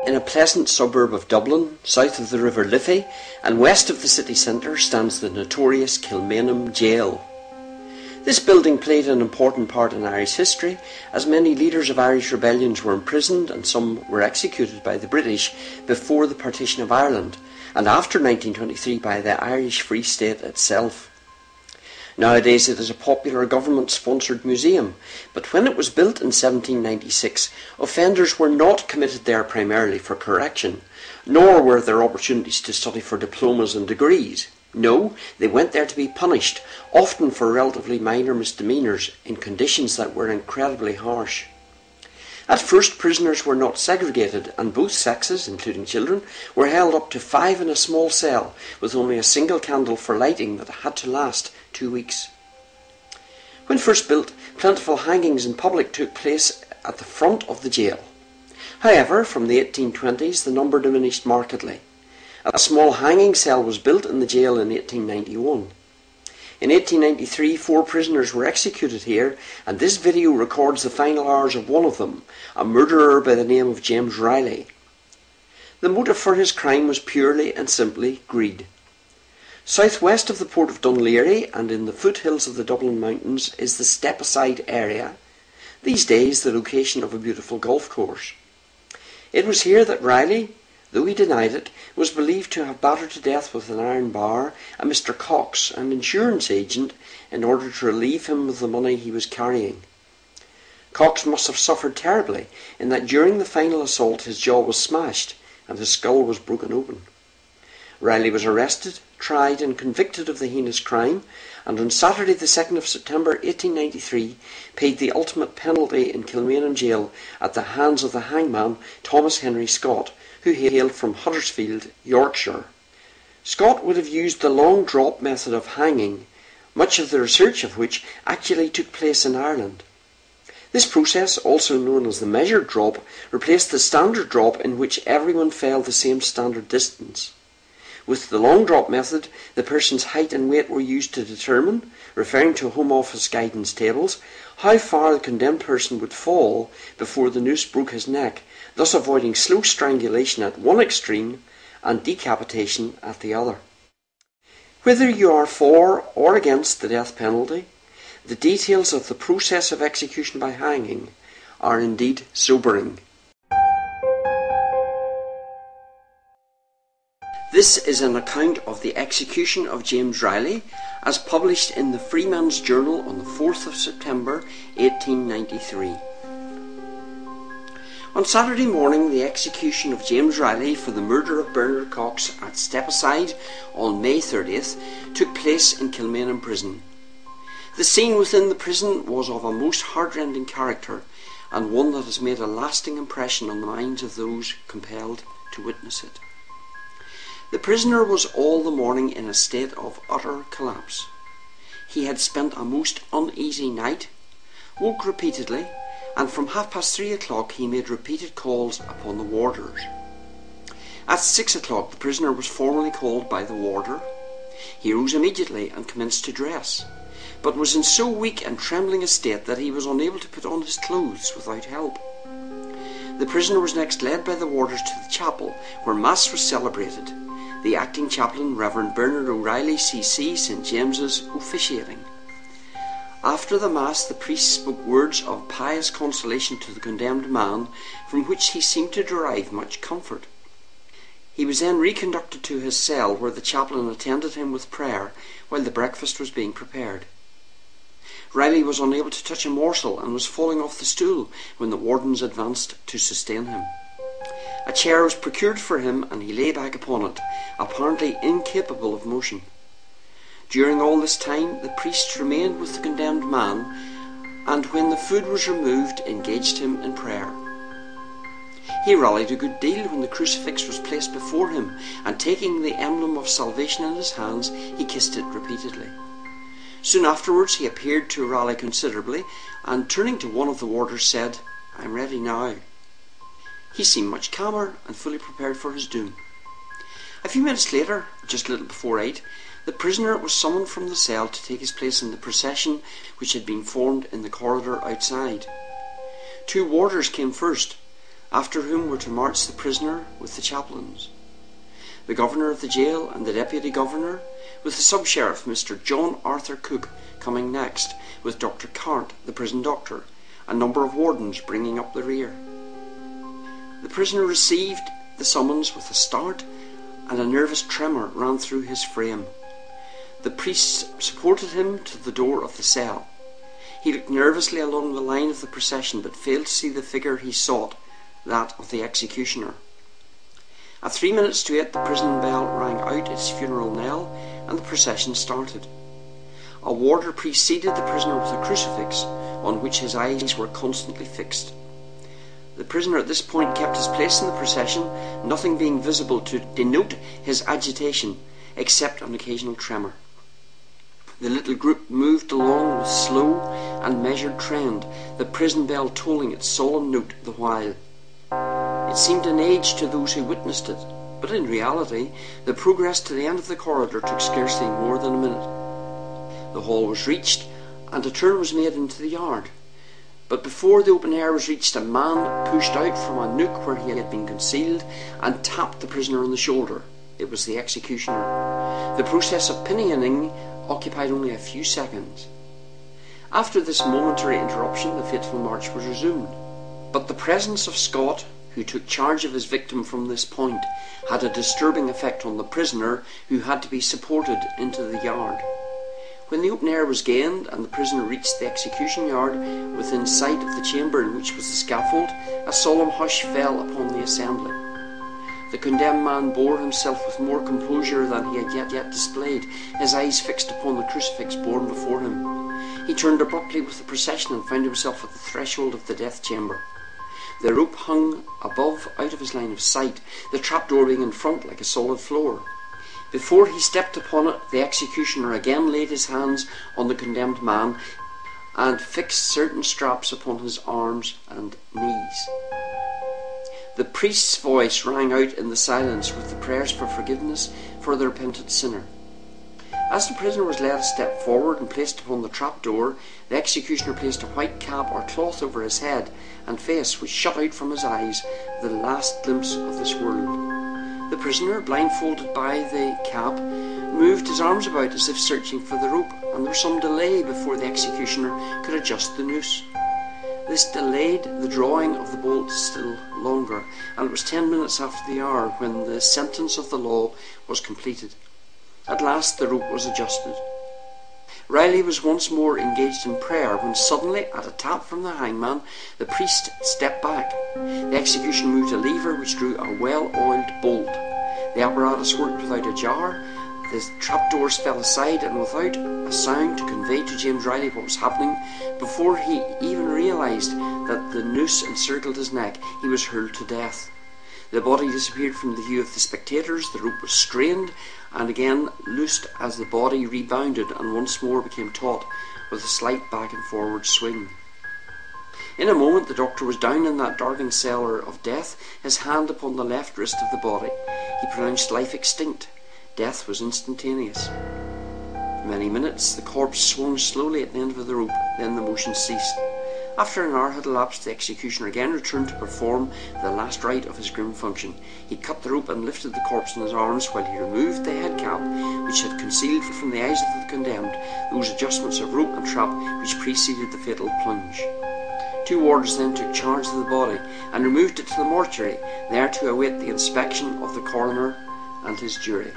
In a pleasant suburb of Dublin, south of the River Liffey and west of the city centre, stands the notorious Kilmainham Gaol. This building played an important part in Irish history, as many leaders of Irish rebellions were imprisoned and some were executed by the British before the partition of Ireland, and after 1923 by the Irish Free State itself. Nowadays it is a popular government-sponsored museum, but when it was built in 1796, offenders were not committed there primarily for correction, nor were there opportunities to study for diplomas and degrees. No, they went there to be punished, often for relatively minor misdemeanours, in conditions that were incredibly harsh. At first, prisoners were not segregated, and both sexes, including children, were held up to 5 in a small cell, with only a single candle for lighting that had to last 2 weeks. When first built, plentiful hangings in public took place at the front of the jail. However, from the 1820s, the number diminished markedly. A small hanging cell was built in the jail in 1891. In 1893, 4 prisoners were executed here, and this video records the final hours of one of them, a murderer by the name of James Reilly. The motive for his crime was purely and simply greed. Southwest of the port of Dunleary and in the foothills of the Dublin mountains is the Stepaside area, these days the location of a beautiful golf course. It was here that Reilly, though he denied it, was believed to have battered to death with an iron bar a Mr. Cox, an insurance agent, in order to relieve him of the money he was carrying. Cox must have suffered terribly, in that during the final assault his jaw was smashed and his skull was broken open. Reilly was arrested, tried and convicted of the heinous crime, and on Saturday the 2nd of September 1893 paid the ultimate penalty in Kilmainham Gaol at the hands of the hangman Thomas Henry Scott, who hailed from Huddersfield, Yorkshire. Scott would have used the long drop method of hanging, much of the research of which actually took place in Ireland. This process, also known as the measured drop, replaced the standard drop in which everyone fell the same standard distance. With the long drop method, the person's height and weight were used to determine, referring to Home Office guidance tables, how far the condemned person would fall before the noose broke his neck, thus avoiding slow strangulation at one extreme and decapitation at the other. Whether you are for or against the death penalty, the details of the process of execution by hanging are indeed sobering. This is an account of the execution of James Reilly, as published in the Freeman's Journal on the 4th of September 1893. On Saturday morning, the execution of James Reilly for the murder of Bernard Cox at Stepaside on May 30th took place in Kilmainham Prison. The scene within the prison was of a most heartrending character, and one that has made a lasting impression on the minds of those compelled to witness it. The prisoner was all the morning in a state of utter collapse. He had spent a most uneasy night, woke repeatedly, and from 3:30 he made repeated calls upon the warders. At 6 o'clock the prisoner was formally called by the warder. He rose immediately and commenced to dress, but was in so weak and trembling a state that he was unable to put on his clothes without help. The prisoner was next led by the warders to the chapel, where Mass was celebrated, the acting chaplain, Reverend Bernard O'Reilly, C.C., St. James's, officiating. After the Mass, the priest spoke words of pious consolation to the condemned man, from which he seemed to derive much comfort. He was then reconducted to his cell, where the chaplain attended him with prayer while the breakfast was being prepared. Reilly was unable to touch a morsel and was falling off the stool when the wardens advanced to sustain him. A chair was procured for him and he lay back upon it, apparently incapable of motion. During all this time the priest remained with the condemned man, and when the food was removed engaged him in prayer. He rallied a good deal when the crucifix was placed before him, and taking the emblem of salvation in his hands he kissed it repeatedly. Soon afterwards he appeared to rally considerably, and turning to one of the warders said, "I am ready now." He seemed much calmer and fully prepared for his doom. A few minutes later, just a little before 8, the prisoner was summoned from the cell to take his place in the procession which had been formed in the corridor outside. 2 warders came first, after whom were to march the prisoner with the chaplains. The governor of the jail and the deputy governor, with the sub-sheriff Mr. John Arthur Cook coming next, with Dr. Cart, the prison doctor, a number of wardens bringing up the rear. The prisoner received the summons with a start, and a nervous tremor ran through his frame. The priests supported him to the door of the cell. He looked nervously along the line of the procession, but failed to see the figure he sought, that of the executioner. At 8 minutes to 8, the prison bell rang out its funeral knell, and the procession started. A warder preceded the prisoner with a crucifix, on which his eyes were constantly fixed. The prisoner at this point kept his place in the procession, nothing being visible to denote his agitation, except an occasional tremor. The little group moved along with slow and measured trend, the prison bell tolling its solemn note the while. It seemed an age to those who witnessed it, but in reality the progress to the end of the corridor took scarcely more than a minute. The hall was reached, and a turn was made into the yard. But before the open air was reached, a man pushed out from a nook where he had been concealed and tapped the prisoner on the shoulder. It was the executioner. The process of pinioning occupied only a few seconds. After this momentary interruption, the fateful march was resumed. But the presence of Scott, who took charge of his victim from this point, had a disturbing effect on the prisoner, who had to be supported into the yard. When the open air was gained and the prisoner reached the execution yard within sight of the chamber in which was the scaffold, a solemn hush fell upon the assembly. The condemned man bore himself with more composure than he had yet displayed, his eyes fixed upon the crucifix borne before him. He turned abruptly with the procession and found himself at the threshold of the death chamber. The rope hung above, out of his line of sight, the trapdoor being in front like a solid floor. Before he stepped upon it, the executioner again laid his hands on the condemned man and fixed certain straps upon his arms and knees. The priest's voice rang out in the silence with the prayers for forgiveness for the repentant sinner. As the prisoner was led a step forward and placed upon the trapdoor, the executioner placed a white cap or cloth over his head and face, which shut out from his eyes the last glimpse of this world. The prisoner, blindfolded by the cap, moved his arms about as if searching for the rope, and there was some delay before the executioner could adjust the noose. This delayed the drawing of the bolt still longer, and it was 10 minutes after the hour when the sentence of the law was completed. At last the rope was adjusted. Reilly was once more engaged in prayer when suddenly, at a tap from the hangman, the priest stepped back. The executioner moved a lever which drew a well-oiled bolt. The apparatus worked without a jar. The trapdoors fell aside, and without a sound to convey to James Reilly what was happening, before he even realised that the noose encircled his neck, he was hurled to death. The body disappeared from the view of the spectators, the rope was strained, and again loosed as the body rebounded and once more became taut, with a slight back and forward swing. In a moment the doctor was down in that darkened cellar of death, his hand upon the left wrist of the body. He pronounced life extinct. Death was instantaneous. For many minutes the corpse swung slowly at the end of the rope, then the motion ceased. After an hour had elapsed, the executioner again returned to perform the last rite of his grim function. He cut the rope and lifted the corpse in his arms while he removed the head cap, which had concealed from the eyes of the condemned those adjustments of rope and trap which preceded the fatal plunge. 2 warders then took charge of the body and removed it to the mortuary, there to await the inspection of the coroner and his jury.